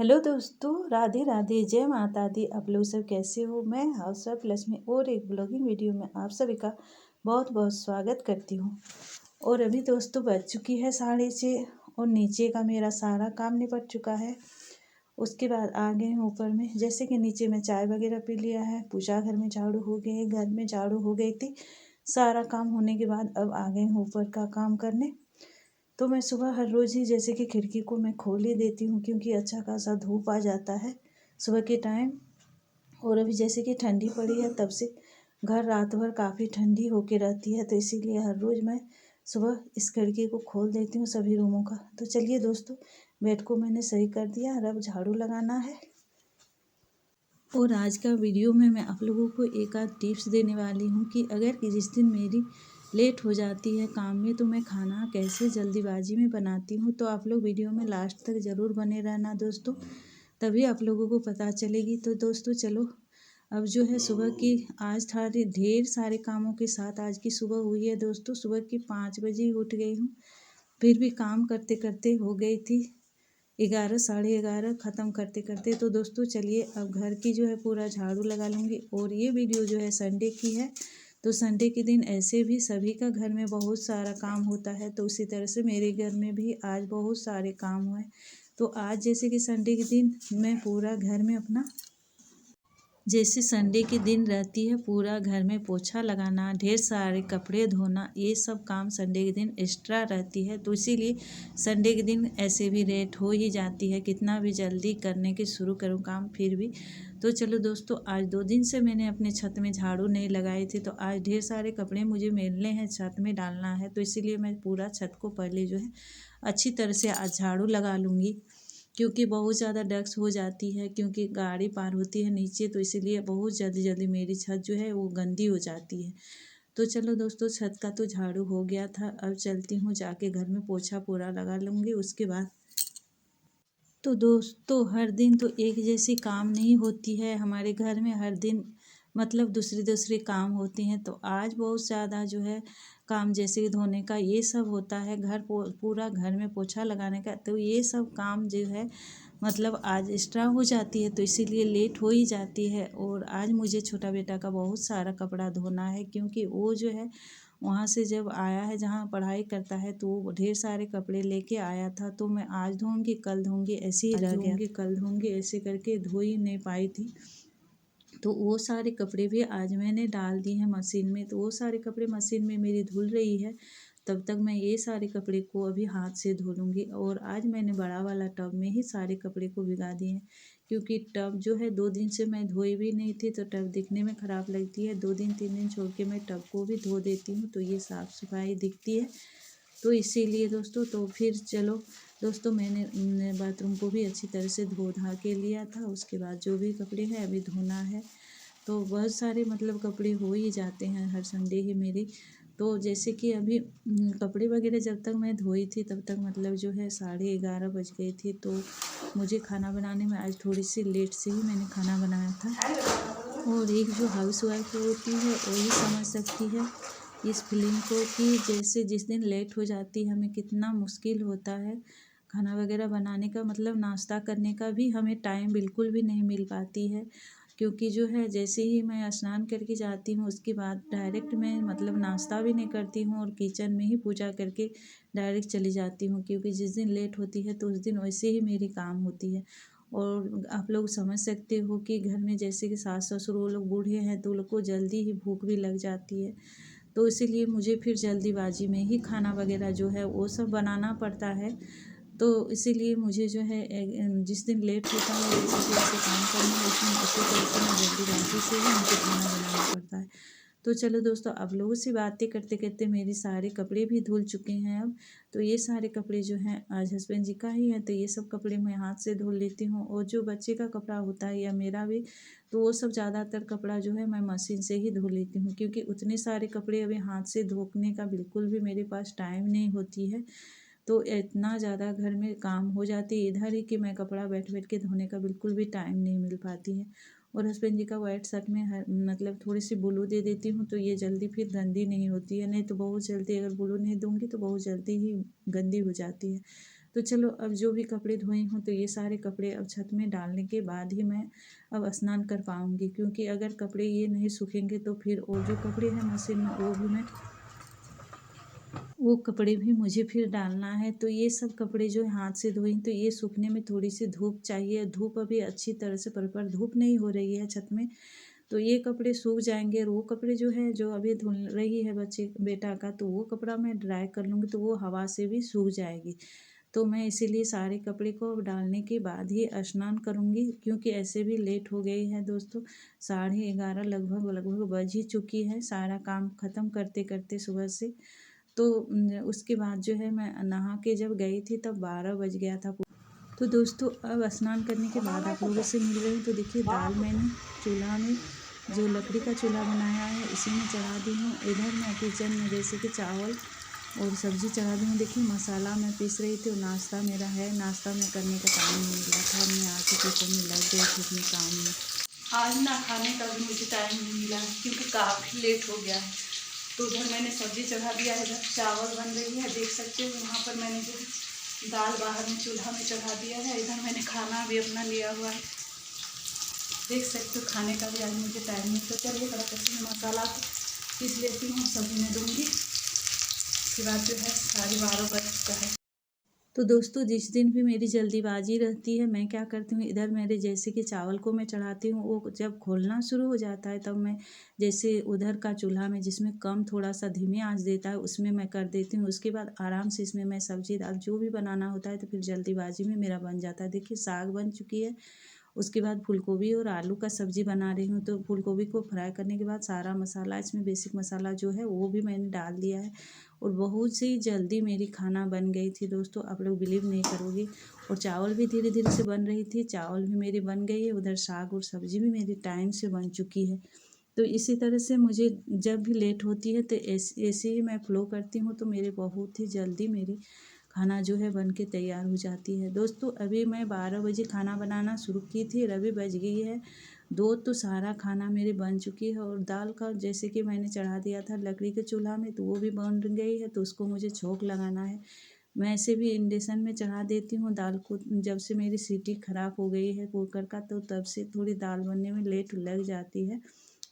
Hello दोस्तों, राधे राधे, जय माता दी। आप लोग सब कैसे हो? मैं हाउस वाइफ लक्ष्मी और एक ब्लॉगिंग वीडियो में आप सभी का बहुत बहुत स्वागत करती हूँ। और अभी दोस्तों बज चुकी है 6:30 और नीचे का मेरा सारा काम निपट चुका है। उसके बाद आ गए हैं ऊपर में। जैसे कि नीचे में चाय वगैरह पी लिया है, पूजा घर में झाड़ू हो गए, घर में झाड़ू हो गई थी। सारा काम होने के बाद अब आ गए हैं ऊपर का काम करने। तो मैं सुबह हर रोज़ ही जैसे कि खिड़की को मैं खोल ही देती हूँ, क्योंकि अच्छा खासा धूप आ जाता है सुबह के टाइम। और अभी जैसे कि ठंडी पड़ी है, तब से घर रात भर काफ़ी ठंडी होके रहती है, तो इसीलिए हर रोज़ मैं सुबह इस खिड़की को खोल देती हूँ सभी रूमों का। तो चलिए दोस्तों, बेड को मैंने सही कर दिया और अब झाड़ू लगाना है। और आज का वीडियो में मैं आप लोगों को एक आध टिप्स देने वाली हूँ कि अगर कि जिस दिन मेरी लेट हो जाती है काम में, तो मैं खाना कैसे जल्दीबाजी में बनाती हूँ। तो आप लोग वीडियो में लास्ट तक ज़रूर बने रहना दोस्तों, तभी आप लोगों को पता चलेगी। तो दोस्तों चलो, अब जो है सुबह की आज ढेर सारे कामों के साथ आज की सुबह हुई है दोस्तों। सुबह की 5 बजे ही उठ गई हूँ, फिर भी काम करते करते हो गई थी 11 11:30 ख़त्म करते करते। तो दोस्तों चलिए, अब घर की जो है पूरा झाड़ू लगा लूँगी। और ये वीडियो जो है संडे की है, तो संडे के दिन ऐसे भी सभी का घर में बहुत सारा काम होता है, तो उसी तरह से मेरे घर में भी आज बहुत सारे काम हुए। तो आज जैसे कि संडे के दिन मैं पूरा घर में अपना, जैसे संडे के दिन रहती है पूरा घर में पोछा लगाना, ढेर सारे कपड़े धोना, ये सब काम संडे के दिन एक्स्ट्रा रहती है। तो इसीलिए संडे के दिन ऐसे भी लेट हो ही जाती है, कितना भी जल्दी करने के शुरू करूँ काम फिर भी। तो चलो दोस्तों, आज 2 दिन से मैंने अपने छत में झाड़ू नहीं लगाई थी, तो आज ढेर सारे कपड़े मुझे मेलने हैं, छत में डालना है। तो इसीलिए मैं पूरा छत को पहले जो है अच्छी तरह से आज झाड़ू लगा लूँगी, क्योंकि बहुत ज़्यादा डस्ट हो जाती है, क्योंकि गाड़ी पार होती है नीचे, तो इसीलिए बहुत जल्दी जल्दी मेरी छत जो है वो गंदी हो जाती है। तो चलो दोस्तों, छत का तो झाड़ू हो गया था, अब चलती हूँ जाके घर में पोछा पूरा लगा लूँगी। उसके बाद तो दोस्तों, हर दिन तो एक जैसी काम नहीं होती है हमारे घर में, हर दिन मतलब दूसरे दूसरे काम होते हैं। तो आज बहुत ज़्यादा जो है काम, जैसे कि धोने का ये सब होता है, पूरा घर में पोछा लगाने का, तो ये सब काम जो है मतलब आज एक्स्ट्रा हो जाती है, तो इसीलिए लेट हो ही जाती है। और आज मुझे छोटा बेटा का बहुत सारा कपड़ा धोना है, क्योंकि वो जो है वहाँ से जब आया है, जहाँ पढ़ाई करता है, तो वो ढेर सारे कपड़े लेके आया था। तो मैं आज धोऊंगी कल धोऊंगी ऐसे ही रह गया, कल धोऊंगी ऐसे करके धो ही नहीं पाई थी। तो वो सारे कपड़े भी आज मैंने डाल दिए हैं मशीन में। तो वो सारे कपड़े मशीन में मेरी धुल रही है, तब तक मैं ये सारे कपड़े को अभी हाथ से धो लूँगी। और आज मैंने बड़ा वाला टब में ही सारे कपड़े को भिगा दिए हैं, क्योंकि टब जो है 2 दिन से मैं धोई भी नहीं थी, तो टब दिखने में ख़राब लगती है। 2 दिन 3 दिन छोड़ के मैं टब को भी धो देती हूँ, तो ये साफ़ सफाई दिखती है। तो इसीलिए दोस्तों, तो फिर चलो दोस्तों, मैंने बाथरूम को भी अच्छी तरह से धो धा के लिया था। उसके बाद जो भी कपड़े हैं अभी धोना है। तो बहुत सारे मतलब कपड़े हो ही जाते हैं हर संडे ही मेरे। तो जैसे कि अभी कपड़े वगैरह जब तक मैं धोई थी, तब तक मतलब जो है 11:30 बज गए थे। तो मुझे खाना बनाने में आज थोड़ी सी लेट से ही मैंने खाना बनाया था। और एक जो हाउस वाइफ होती है वही समझ सकती है इस फीलिंग को, कि जैसे जिस दिन लेट हो जाती है हमें कितना मुश्किल होता है खाना वगैरह बनाने का, मतलब नाश्ता करने का भी हमें टाइम बिल्कुल भी नहीं मिल पाती है। क्योंकि जो है जैसे ही मैं स्नान करके जाती हूँ, उसके बाद डायरेक्ट मैं मतलब नाश्ता भी नहीं करती हूँ, और किचन में ही पूजा करके डायरेक्ट चली जाती हूँ, क्योंकि जिस दिन लेट होती है तो उस दिन वैसे ही मेरी काम होती है। और आप लोग समझ सकते हो कि घर में जैसे कि सास ससुर वो लोग बूढ़े हैं, तो वो लोग को जल्दी ही भूख भी लग जाती है। तो इसीलिए मुझे फिर जल्दीबाजी में ही खाना वगैरह जो है वो सब बनाना पड़ता है। तो इसीलिए मुझे जो है जिस दिन लेट होता है, जैसे कि ऐसे काम करना है, उस दिन उसी तरह से मैं जल्दीबाजी से ही मुझे खाना बनाना पड़ता है। तो चलो दोस्तों, आप लोगों से बातें करते करते मेरे सारे कपड़े भी धुल चुके हैं अब। तो ये सारे कपड़े जो हैं आज हस्बैंड जी का ही है, तो ये सब कपड़े मैं हाथ से धुल लेती हूँ। और जो बच्चे का कपड़ा होता है या मेरा भी, तो वो सब ज़्यादातर कपड़ा जो है मैं मशीन से ही धो लेती हूँ, क्योंकि उतने सारे कपड़े अभी हाथ से धोने का बिल्कुल भी मेरे पास टाइम नहीं होती है। तो इतना ज़्यादा घर में काम हो जाती है इधर ही, कि मैं कपड़ा बैठ बैठ के धोने का बिल्कुल भी टाइम नहीं मिल पाती है। और हस्बैंड जी का वाइट शर्ट में मतलब थोड़ी सी ब्लू दे देती हूँ, तो ये जल्दी फिर गंदी नहीं होती है। नहीं तो बहुत जल्दी, अगर ब्लू नहीं दूँगी तो बहुत जल्दी ही गंदी हो जाती है। तो चलो अब जो भी कपड़े धोई हूँ तो ये सारे कपड़े अब छत में डालने के बाद ही मैं अब स्नान कर पाऊँगी, क्योंकि अगर कपड़े ये नहीं सूखेंगे तो फिर और जो कपड़े हैं मशीन में वो कपड़े भी मुझे फिर डालना है। तो ये सब कपड़े जो हाथ से धोई तो ये सूखने में थोड़ी सी धूप चाहिए। धूप अभी अच्छी तरह से प्रॉपर धूप नहीं हो रही है छत में, तो ये कपड़े सूख जाएंगे। और वो कपड़े जो है जो अभी धुल रही है बच्चे बेटा का, तो वो कपड़ा मैं ड्राई कर लूँगी तो वो हवा से भी सूख जाएगी। तो मैं इसीलिए सारे कपड़े को डालने के बाद ही स्नान करूँगी, क्योंकि ऐसे भी लेट हो गई है दोस्तों। 11:30 लगभग लगभग बज ही चुकी है, सारा काम ख़त्म करते करते सुबह से। तो उसके बाद जो है मैं नहा के जब गई थी तब 12 बज गया था। तो दोस्तों अब स्नान करने के बाद आप लोगों से मिल रही हूँ। तो देखिए दाल मैंने चूल्हा में जो लकड़ी का चूल्हा बनाया है इसी में चढ़ा दी हूँ। इधर मैं किचन में जैसे कि चावल और सब्जी चढ़ा दी हूँ। देखिए मसाला मैं पीस रही थी और नाश्ता मेरा है, नाश्ता में करने का टाइम नहीं मिला था। मैं आके किचन में लग गई थी अपने काम में। आज ना खाने का भी मुझे टाइम नहीं मिला है क्योंकि काफ़ी लेट हो गया है। तो उधर मैंने सब्जी चढ़ा दिया है, इधर चावल बन रही है, देख सकते हो। वहाँ पर मैंने जो दाल बाहर में चूल्हा में चढ़ा दिया है। इधर मैंने खाना भी अपना लिया हुआ है, देख सकते हो। खाने का भी आज मुझे टाइम नहीं। तो चलिए फटाफट से मसाला पीस लेती हूँ, सब्जी में दूँगी। उसके बाद जो है 12:30 बज चुका है। तो दोस्तों जिस दिन भी मेरी जल्दीबाजी रहती है मैं क्या करती हूँ, इधर मेरे जैसे कि चावल को मैं चढ़ाती हूँ, वो जब खोलना शुरू हो जाता है तब मैं जैसे उधर का चूल्हा में जिसमें कम थोड़ा सा धीमी आंच देता है उसमें मैं कर देती हूँ। उसके बाद आराम से इसमें मैं सब्जी दाल जो भी बनाना होता है तो फिर जल्दीबाजी में मेरा बन जाता है। देखिए साग बन चुकी है, उसके बाद फूलगोभी और आलू का सब्जी बना रही हूँ। तो फूलगोभी को फ्राई करने के बाद सारा मसाला इसमें बेसिक मसाला जो है वो भी मैंने डाल दिया है और बहुत सी जल्दी मेरी खाना बन गई थी दोस्तों, आप लोग बिलीव नहीं करोगे। और चावल भी धीरे धीरे से बन रही थी, चावल भी मेरी बन गई है, उधर साग और सब्जी भी मेरी टाइम से बन चुकी है। तो इसी तरह से मुझे जब भी लेट होती है तो ऐसे ही मैं फ़्लो करती हूँ, तो मेरे बहुत ही जल्दी मेरी खाना जो है बन के तैयार हो जाती है। दोस्तों अभी मैं 12 बजे खाना बनाना शुरू की थी और अभी बज गई है 2, तो सारा खाना मेरे बन चुकी है। और दाल का जैसे कि मैंने चढ़ा दिया था लकड़ी के चूल्हा में तो वो भी बन गई है, तो उसको मुझे छोंक लगाना है। मैं ऐसे भी इंडक्शन में चढ़ा देती हूँ दाल को। जब से मेरी सीटी ख़राब हो गई है कुकर का तो तब से थोड़ी दाल बनने में लेट लग जाती है,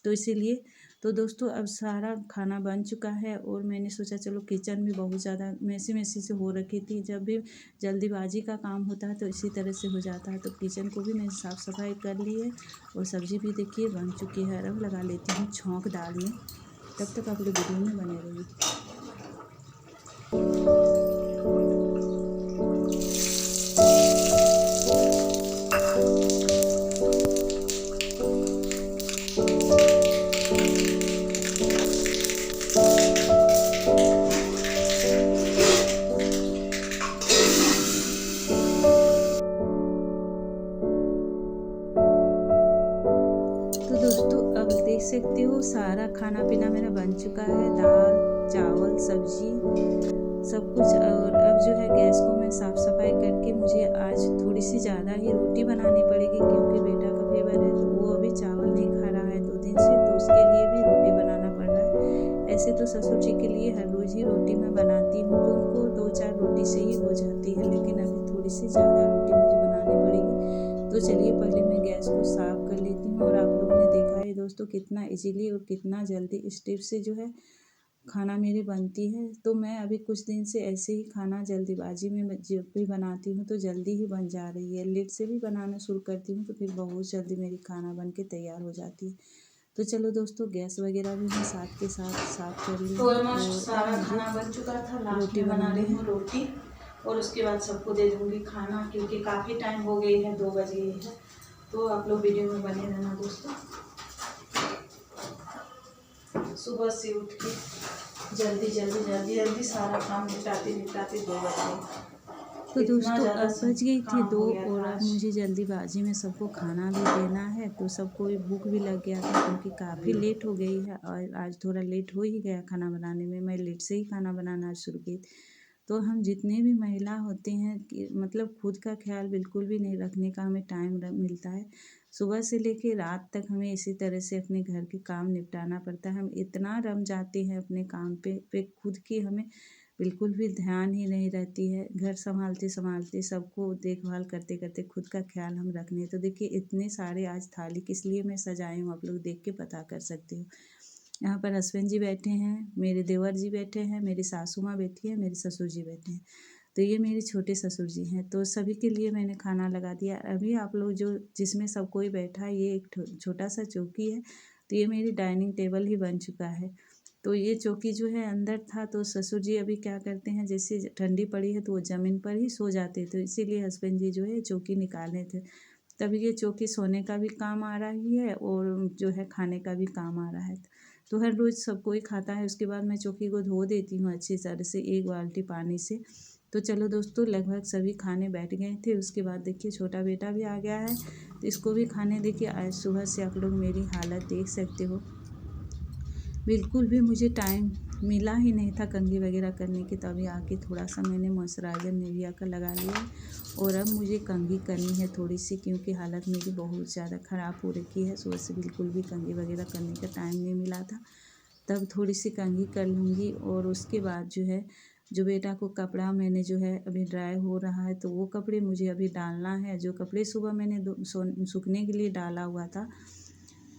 तो इसीलिए। तो दोस्तों अब सारा खाना बन चुका है और मैंने सोचा चलो किचन भी बहुत ज़्यादा मैसी मैसी से हो रखी थी। जब भी जल्दीबाजी का काम होता है तो इसी तरह से हो जाता है। तो किचन को भी मैंने साफ़ सफाई कर ली है और सब्ज़ी भी देखिए बन चुकी है। अब लगा लेती हूँ छौंक दाल में, तब तक आप लोग वीडियो में बने रहिए। तो दोस्तों अब देख सकते हो सारा खाना पीना मेरा बन चुका है, दाल चावल सब्जी सब कुछ। और अब जो है गैस को मैं साफ़ सफाई करके मुझे आज थोड़ी सी ज़्यादा ही रोटी बनानी पड़ेगी, क्योंकि बेटा का फेवर है तो वो अभी चावल नहीं खा रहा है 2 दिन से, तो उसके लिए भी रोटी बनाना पड़ रहा है। ऐसे तो ससुर जी के लिए हर रोज़ ही रोटी मैं बनाती हूँ तो उनको 2-4 रोटी से ही हो जाती है, लेकिन अभी थोड़ी सी ज़्यादा रोटी मुझे बनानी पड़ेगी। तो चलिए पहले मैं गैस को साफ़ कर लेती हूँ। और आप लोगों ने देखा है दोस्तों कितना इजीली और कितना जल्दी स्टेप से जो है खाना मेरी बनती है। तो मैं अभी कुछ दिन से ऐसे ही खाना जल्दीबाजी में जब भी बनाती हूँ तो जल्दी ही बन जा रही है। लेट से भी बनाना शुरू करती हूँ तो फिर बहुत जल्दी मेरी खाना बन के तैयार हो जाती है। तो चलो दोस्तों गैस वगैरह भी मैं साथ के साथ साफ़ कर ली तो हूँ ऑलमोस्ट और अब सारा मुझे खाना बन चुका था। लास्ट रोटी में बना बनानी रही है। हूँ रोटी और उसके बाद सबको दे दूँगी खाना, क्योंकि काफ़ी टाइम हो गई है, 2 बज गई है। तो आप लोग वीडियो में बने रहना दोस्तों। सुबह से उठ के जल्दी जल्दी जल्दी जल्दी सारा काम निपटाते निपटाते 2 बज गए। तो इतना दोस्तों ज़्यादा अब बज गई थी काम 2 हो गया और था अब आज। मुझे जल्दीबाजी में सबको खाना भी देना है, तो सबको भी भूख भी लग गया था क्योंकि काफ़ी लेट हो गई है और आज थोड़ा लेट हो ही गया खाना बनाने में। मैं लेट से ही खाना बनाना शुरू की। तो हम जितने भी महिला होते हैं कि मतलब खुद का ख्याल बिल्कुल भी नहीं रखने का हमें टाइम मिलता है। सुबह से लेके रात तक हमें इसी तरह से अपने घर के काम निपटाना पड़ता है। हम इतना रम जाते हैं अपने काम पे खुद की हमें बिल्कुल भी ध्यान ही नहीं रहती है। घर संभालते संभालते सबको देखभाल करते करते खुद का ख्याल हम रखने, तो देखिए इतने सारे आज थाली किस लिए मैं सजाई हूँ, आप लोग देख के पता कर सकते हो। यहाँ पर हस्बैंड जी बैठे हैं, मेरे देवर जी बैठे हैं, मेरी सासू माँ बैठी है, मेरे ससुर जी बैठे हैं। तो ये मेरे छोटे ससुर जी हैं। तो सभी के लिए मैंने खाना लगा दिया। अभी आप लोग जो जिसमें सब कोई बैठा है, ये एक छोटा सा चौकी है। तो ये मेरी डाइनिंग टेबल ही बन चुका है। तो ये चौकी जो है अंदर था, तो ससुर जी अभी क्या करते हैं, जैसे ठंडी पड़ी है तो वो ज़मीन पर ही सो जाते, तो इसीलिए हस्बैंड जी जो है चौकी निकाले थे। तभी ये चौकी सोने का भी काम आ रही है और जो है खाने का भी काम आ रहा है। तो हर रोज़ सब कोई खाता है, उसके बाद मैं चौकी को धो देती हूँ अच्छी तरह से 1 बाल्टी पानी से। तो चलो दोस्तों, लगभग सभी खाने बैठ गए थे। उसके बाद देखिए छोटा बेटा भी आ गया है, तो इसको भी खाने देखिए। आज सुबह से आप लोग मेरी हालत देख सकते हो, बिल्कुल भी मुझे टाइम मिला ही नहीं था कंघी वगैरह करने की। तभी आके थोड़ा सा मैंने मॉइस्चराइज़र निविया का लगा लिया है और अब मुझे कंघी करनी है थोड़ी सी, क्योंकि हालत मेरी बहुत ज़्यादा ख़राब हो रखी है। सुबह से बिल्कुल भी कंघी वगैरह करने का टाइम नहीं मिला था। तब थोड़ी सी कंघी कर लूँगी और उसके बाद जो है, जो बेटा को कपड़ा मैंने जो है अभी ड्राई हो रहा है, तो वो कपड़े मुझे अभी डालना है। जो कपड़े सुबह मैंने सूखने के लिए डाला हुआ था,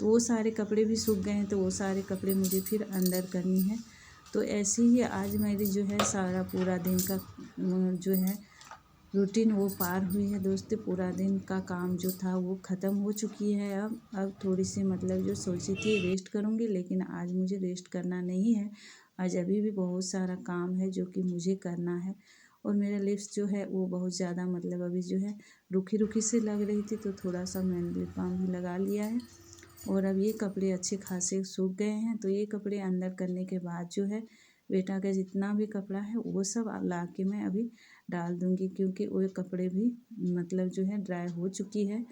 तो वो सारे कपड़े भी सूख गए हैं, तो वो सारे कपड़े मुझे फिर अंदर करनी है। तो ऐसे ही आज मेरी जो है सारा पूरा दिन का जो है रूटीन वो पार हुई है दोस्तों। पूरा दिन का काम जो था वो ख़त्म हो चुकी है। अब थोड़ी सी मतलब जो सोची थी रेस्ट करूँगी, लेकिन आज मुझे रेस्ट करना नहीं है। आज अभी भी बहुत सारा काम है जो कि मुझे करना है। और मेरा लिप्स जो है वो बहुत ज़्यादा मतलब अभी जो है रूखी रूखी से लग रही थी, तो थोड़ा सा मैंने लिप बाम भी लगा लिया है। और अब ये कपड़े अच्छे खासे सूख गए हैं, तो ये कपड़े अंदर करने के बाद जो है बेटा का जितना भी कपड़ा है वो सब ला के मैं अभी डाल दूँगी, क्योंकि वो कपड़े भी मतलब जो है ड्राई हो चुकी है।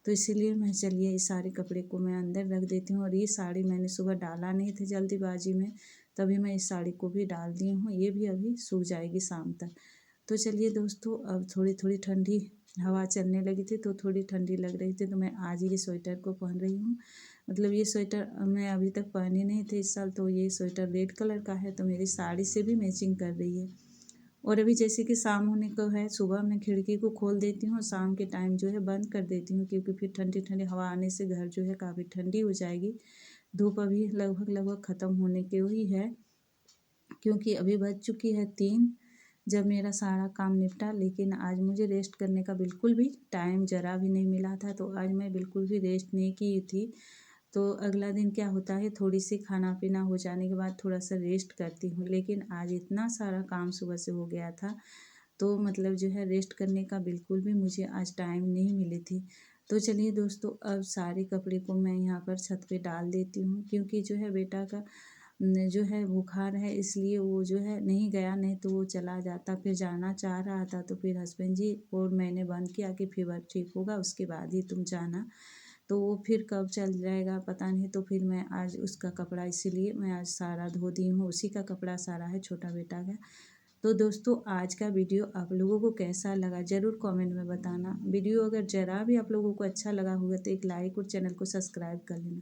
तो इसीलिए मैं चलिए इस सारे कपड़े को मैं अंदर रख देती हूँ। और ये साड़ी मैंने सुबह डाला नहीं था जल्दीबाजी में, तभी मैं इस साड़ी को भी डाल दी हूँ। ये भी अभी सूख जाएगी शाम तक। तो चलिए दोस्तों, अब थोड़ी थोड़ी ठंडी हवा चलने लगी थी, तो थोड़ी ठंडी लग रही थी, तो मैं आज ये स्वेटर को पहन रही हूँ। मतलब ये स्वेटर मैं अभी तक पहने नहीं थे इस साल, तो ये स्वेटर रेड कलर का है, तो मेरी साड़ी से भी मैचिंग कर रही है। और अभी जैसे कि शाम होने को है, सुबह मैं खिड़की को खोल देती हूँ और शाम के टाइम जो है बंद कर देती हूँ, क्योंकि फिर ठंडी ठंडी हवा आने से घर जो है काफ़ी ठंडी हो जाएगी। धूप अभी लगभग लगभग ख़त्म होने की हुई है, क्योंकि अभी बज चुकी है 3 जब मेरा सारा काम निपटा। लेकिन आज मुझे रेस्ट करने का बिल्कुल भी टाइम ज़रा भी नहीं मिला था, तो आज मैं बिल्कुल भी रेस्ट नहीं की थी। तो अगला दिन क्या होता है, थोड़ी सी खाना पीना हो जाने के बाद थोड़ा सा रेस्ट करती हूँ, लेकिन आज इतना सारा काम सुबह से हो गया था, तो मतलब जो है रेस्ट करने का बिल्कुल भी मुझे आज टाइम नहीं मिली थी। तो चलिए दोस्तों, अब सारे कपड़े को मैं यहाँ पर छत पे डाल देती हूँ, क्योंकि जो है बेटा का जो है बुखार है, इसलिए वो जो है नहीं गया, नहीं तो वो चला जाता। फिर जाना चाह रहा था, तो फिर हस्बैंड जी और मैंने बंद किया कि फीवर ठीक होगा उसके बाद ही तुम जाना। तो वो फिर कब चल जाएगा पता नहीं। तो फिर मैं आज उसका कपड़ा, इसीलिए मैं आज सारा धो दी हूँ। उसी का कपड़ा सारा है, छोटा बेटा का। तो दोस्तों, आज का वीडियो आप लोगों को कैसा लगा ज़रूर कमेंट में बताना। वीडियो अगर ज़रा भी आप लोगों को अच्छा लगा होगा तो एक लाइक और चैनल को सब्सक्राइब कर लेना।